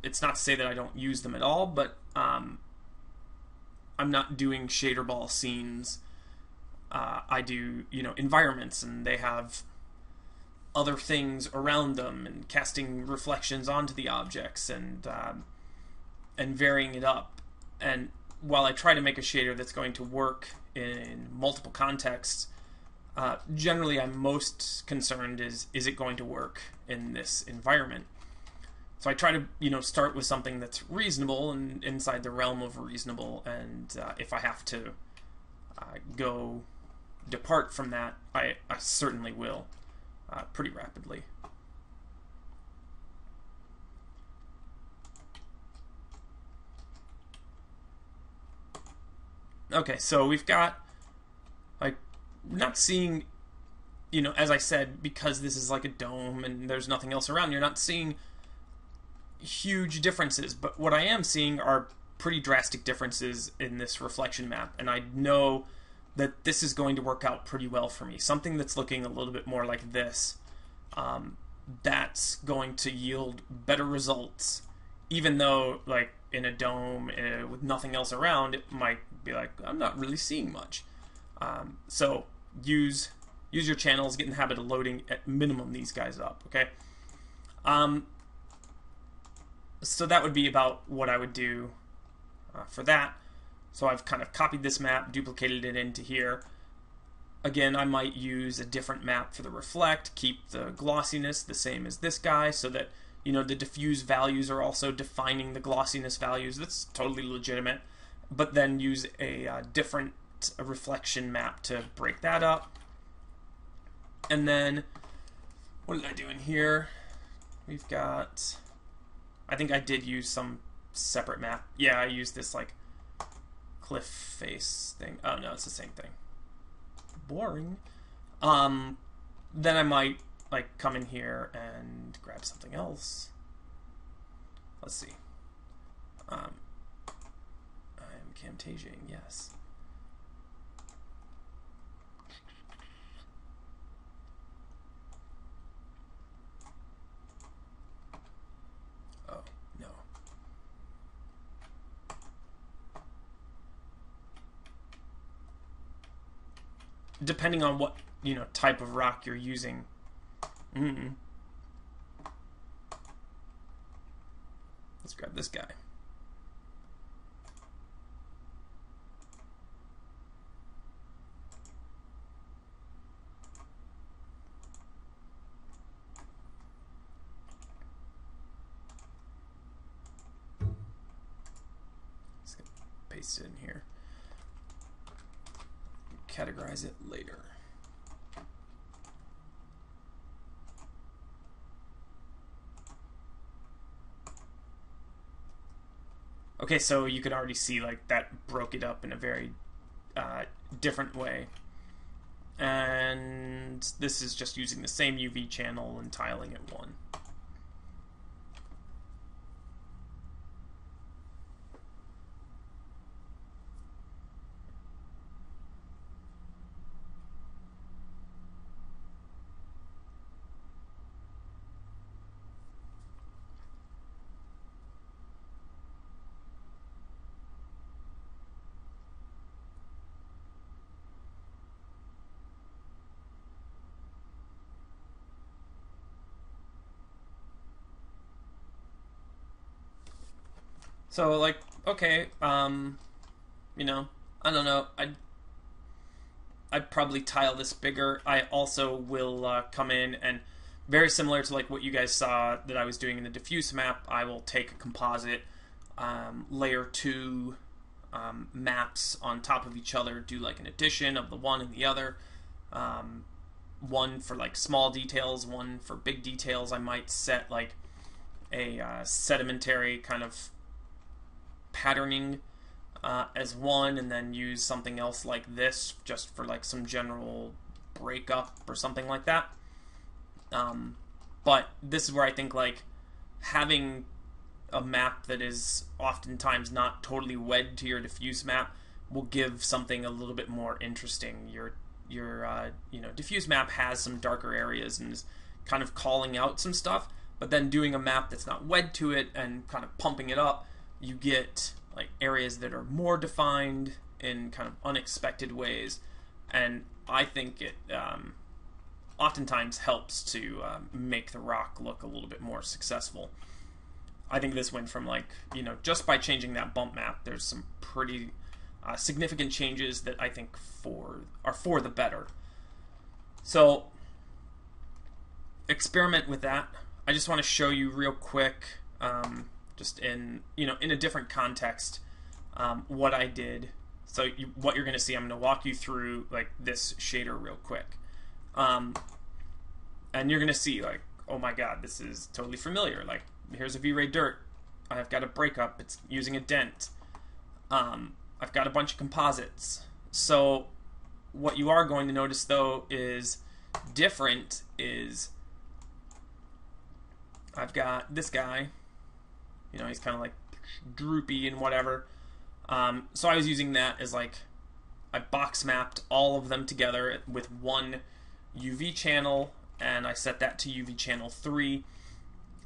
it's not to say that I don't use them at all, but I'm not doing shader ball scenes. I do, environments, and they have other things around them, and casting reflections onto the objects, and varying it up. And while I try to make a shader that's going to work in multiple contexts, generally I'm most concerned is it going to work in this environment. So I try to start with something that's reasonable and inside the realm of reasonable, and if I have to go depart from that, I certainly will pretty rapidly. Okay, so we've got, like, we're not seeing, as I said, because this is like a dome and there's nothing else around, you're not seeing huge differences, but what I am seeing are pretty drastic differences in this reflection map, and I know that this is going to work out pretty well for me. Something that's looking a little bit more like this, that's going to yield better results, even though, like, in a dome with nothing else around, it might be like, I'm not really seeing much. So use your channels, get in the habit of loading at minimum these guys up, okay? So that would be about what I would do for that. So I've kind of copied this map, duplicated it into here. Again, I might use a different map for the reflect, keep the glossiness the same as this guy, so that the diffuse values are also defining the glossiness values. That's totally legitimate. But then use a different reflection map to break that up. And then, what did I do in here? We've got, I think I did use some separate map. Yeah, I used this like cliff face thing. Oh no, it's the same thing. Boring. Then I might like come in here and grab something else. Let's see. I'm Camtasiaing, yes. Oh, no. Depending on what, type of rock you're using. Let's grab this guy. Just gonna paste it in here. Categorize it later. Okay, so you can already see like that broke it up in a very different way. And this is just using the same UV channel and tiling it one. So, like, okay, I don't know. I'd probably tile this bigger. I also will come in and, very similar to like what you guys saw that I was doing in the diffuse map, I will take a composite, layer 2 maps on top of each other, do like an addition of the one and the other. One for like small details, one for big details. I might set like a sedimentary kind of patterning as one, and then use something else like this just for like some general breakup or something like that. But this is where I think like having a map that is oftentimes not totally wed to your diffuse map will give something a little bit more interesting. your diffuse map has some darker areas and is kind of calling out some stuff, but then doing a map that's not wed to it and kind of pumping it up, you get like areas that are more defined in kind of unexpected ways, and I think it oftentimes helps to make the rock look a little bit more successful. I think this went from just by changing that bump map, there's some pretty significant changes that I think are for the better. So experiment with that. I just want to show you real quick, just in a different context, what I did. So what you're going to see, I'm going to walk you through like this shader real quick, and you're going to see like, oh my god, this is totally familiar. Like, here's a V-Ray dirt. I've got a breakup. It's using a dent. I've got a bunch of composites. So what you are going to notice though is different is I've got this guy. He's kind of like droopy and whatever. So I was using that as like, I box mapped all of them together with one UV channel, and I set that to UV channel 3,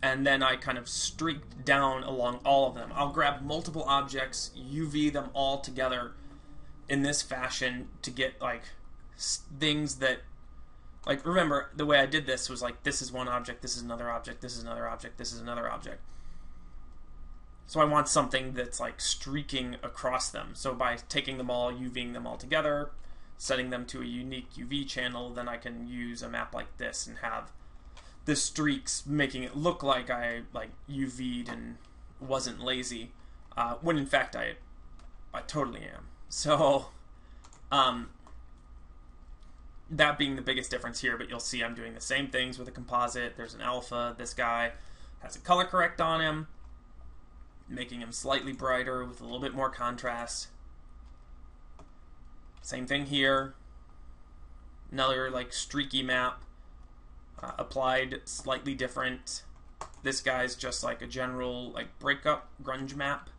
and then I kind of streaked down along all of them. I'll grab multiple objects, UV them all together in this fashion to get like things that, like, remember the way I did this was like, this is one object, this is another object, this is another object, this is another object. So I want something that's like streaking across them. So by taking them all, UVing them all together, setting them to a unique UV channel, then I can use a map like this and have the streaks making it look like I like UV'd and wasn't lazy, when in fact I totally am. So that being the biggest difference here, but you'll see I'm doing the same things with a composite. There's an alpha. This guy has a color correct on him, making him slightly brighter with a little bit more contrast. Same thing here. Another like streaky map, applied slightly different. This guy's just like a general like breakup grunge map.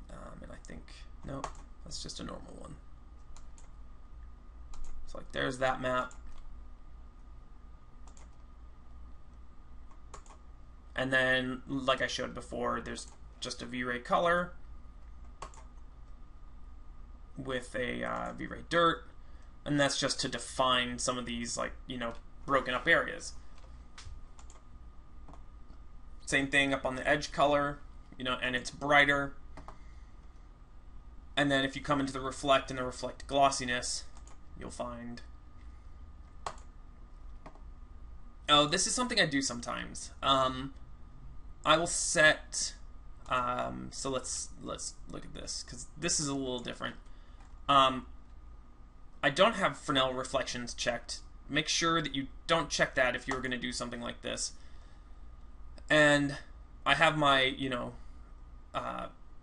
And I think, no, that's just a normal one. So like there's that map. And then, like I showed before, there's just a V-Ray color with a V-Ray dirt, and that's just to define some of these, like, broken up areas. Same thing up on the edge color, and it's brighter. And then if you come into the reflect and the reflect glossiness, you'll find... Oh, this is something I do sometimes. I will set, so let's look at this, because this is a little different. I don't have Fresnel reflections checked. Make sure that you don't check that if you're going to do something like this. And I have my,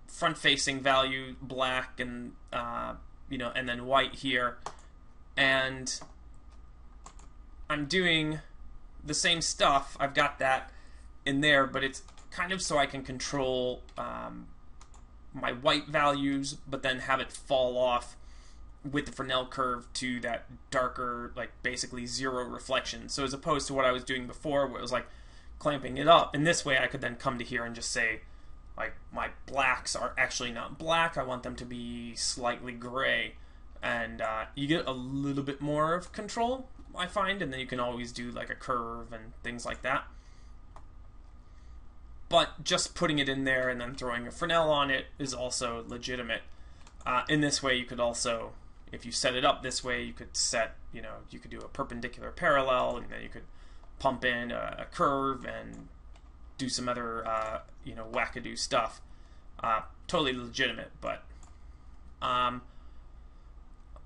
front-facing value black and, and then white here. And I'm doing the same stuff. I've got that in there, but it's kind of so I can control my white values, but then have it fall off with the Fresnel curve to that darker, like basically zero reflection. So as opposed to what I was doing before, where it was like clamping it up, in this way I could then come to here and just say, like, my blacks are actually not black, I want them to be slightly gray, and you get a little bit more of control, I find, and then you can always do like a curve and things like that. But just putting it in there and then throwing a Fresnel on it is also legitimate. In this way, you could also, if you set it up this way, you could set, you could do a perpendicular parallel, and then you could pump in a curve and do some other, wackadoo stuff. Totally legitimate, but I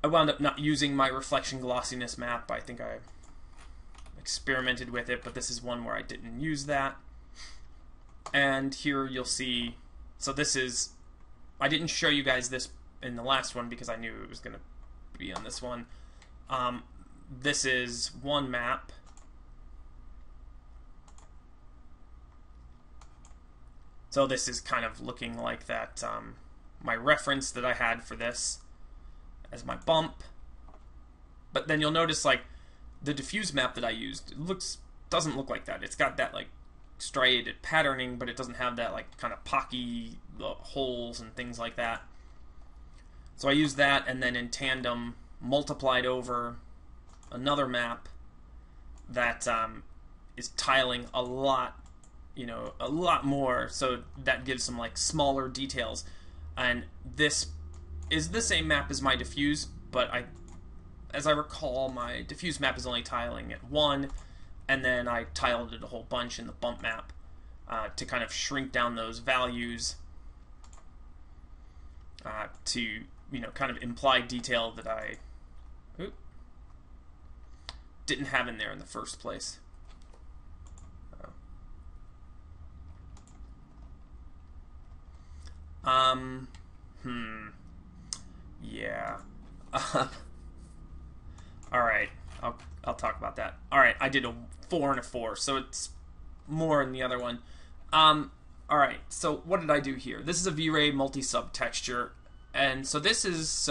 wound up not using my reflection glossiness map. I think I experimented with it, but this is one where I didn't use that. And here you'll see, so this is, I didn't show you guys this in the last one because I knew it was going to be on this one. This is one map. So this is kind of looking like that, my reference that I had for this as my bump. But then you'll notice like the diffuse map that I used, doesn't look like that. It's got that like striated patterning, but it doesn't have that like kind of pocky holes and things like that. So I used that, and then in tandem multiplied over another map that is tiling a lot, a lot more. So that gives some like smaller details. And this is the same map as my diffuse, but as I recall, my diffuse map is only tiling at 1, and then I tiled it a whole bunch in the bump map to kind of shrink down those values to kind of imply detail that I didn't have in there in the first place. Yeah. Alright, I'll talk about that. Alright, I did a 4 and a 4, so it's more in the other one. Alright, so what did I do here? This is a V-Ray multi-sub texture, and so this is,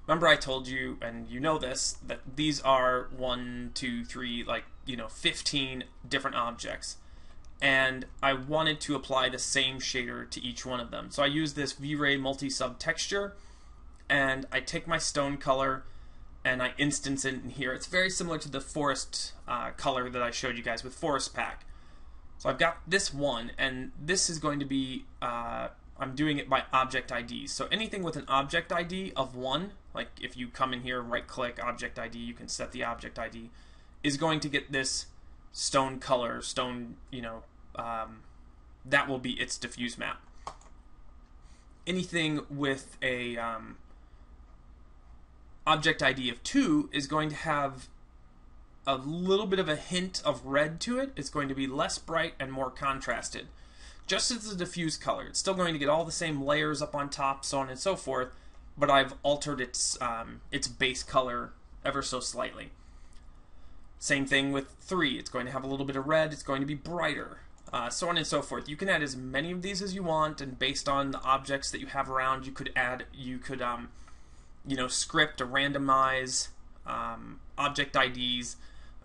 remember I told you, and you know this, that these are 1, 2, 3, 15 different objects. And I wanted to apply the same shader to each one of them. So I use this V-Ray multi-sub texture, and I take my stone color, and I instance it in here. It's very similar to the forest color that I showed you guys with Forest Pack. So I've got this one, and this is going to be, I'm doing it by object IDs. So anything with an object ID of 1, like if you come in here, right-click Object ID, you can set the object ID, is going to get this stone color, that will be its diffuse map. Anything with a object ID of 2 is going to have a little bit of a hint of red to it. It's going to be less bright and more contrasted. Just as the diffuse color, it's still going to get all the same layers up on top, so on and so forth, but I've altered its base color ever so slightly. Same thing with 3. It's going to have a little bit of red. It's going to be brighter, so on and so forth. You can add as many of these as you want, and based on the objects that you have around, you could script or randomize object IDs,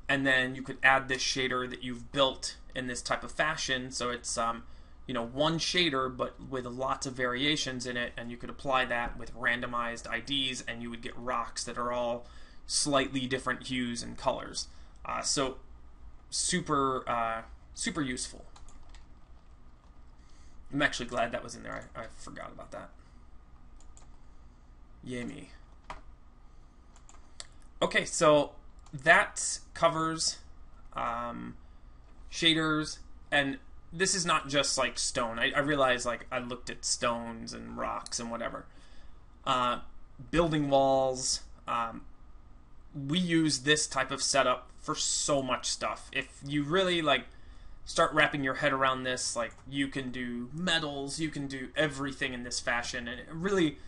and then you could add this shader that you've built in this type of fashion. So it's one shader, but with lots of variations in it, and you could apply that with randomized IDs, and you would get rocks that are all slightly different hues and colors. So super useful. I'm actually glad that was in there. I forgot about that. Yay me. Okay, so that covers shaders, and this is not just like stone. I realize I looked at stones and rocks and whatever. Building walls. We use this type of setup for so much stuff. If you really start wrapping your head around this, you can do metals, you can do everything in this fashion, and it really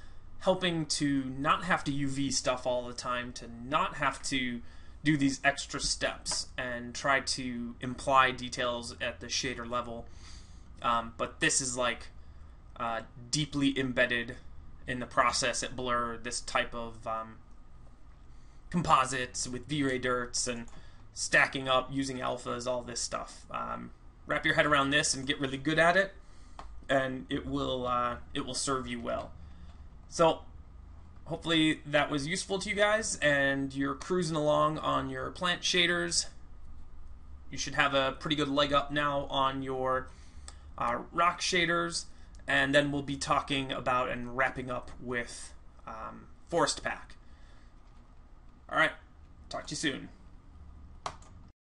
helping to not have to UV stuff all the time, to not have to do these extra steps and try to imply details at the shader level. But this is deeply embedded in the process at Blur, this type of composites with V-Ray dirts and stacking up using alphas, all this stuff. Wrap your head around this and get really good at it, and it will serve you well. So hopefully that was useful to you guys, and you're cruising along on your plant shaders. You should have a pretty good leg up now on your rock shaders, and then we'll be talking about and wrapping up with Forest Pack. Alright, talk to you soon.